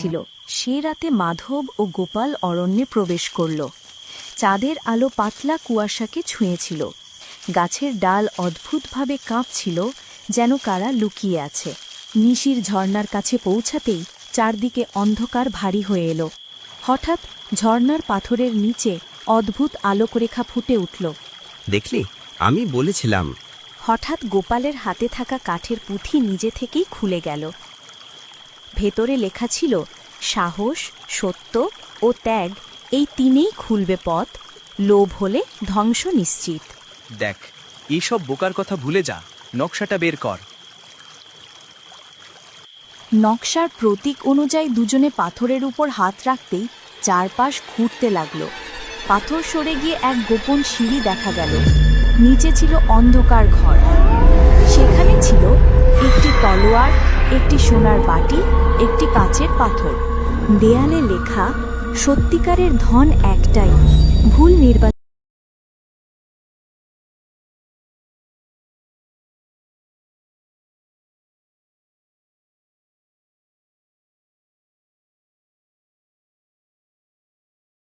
ছিল। সে রাতে মাধব ও গোপাল অরণ্যে প্রবেশ করল। চাঁদের আলো পাতলা কুয়াশাকে ছুঁয়েছিল। গাছের ডাল অদ্ভুতভাবে কাঁপছিল, যেন কারা লুকিয়ে আছে। নিশির ঝর্ণার কাছে পৌঁছাতেই চারদিকে অন্ধকার ভারী হয়ে এলো। হঠাৎ ঝর্ণার পাথরের নিচে অদ্ভুত আলোকরেখা ফুটে উঠল। দেখলি, আমি বলেছিলাম। হঠাৎ গোপালের হাতে থাকা কাঠের পুঁথি নিজে থেকেই খুলে গেল। ভেতরে লেখা ছিল, সাহস, সত্য ও ত্যাগ এই তিনেই খুলবে পথ, লোভ হলে ধ্বংস নিশ্চিত। দেখ, এইসব বোকার কথা ভুলে যা, নকশাটা বের কর। নকশার প্রতীক অনুযায়ী দুজনে পাথরের উপর হাত রাখতেই চারপাশ ঘুরতে লাগল। পাথর সরে গিয়ে এক গোপন সিঁড়ি দেখা গেল। নিচে ছিল অন্ধকার ঘর। সেখানে ছিল একটি তলোয়ার, একটি সোনার বাটি, একটি কাচের পাথর। দেয়ালে লেখা, সত্যিকারের ধন একটাই, ভুল নির্বাচন।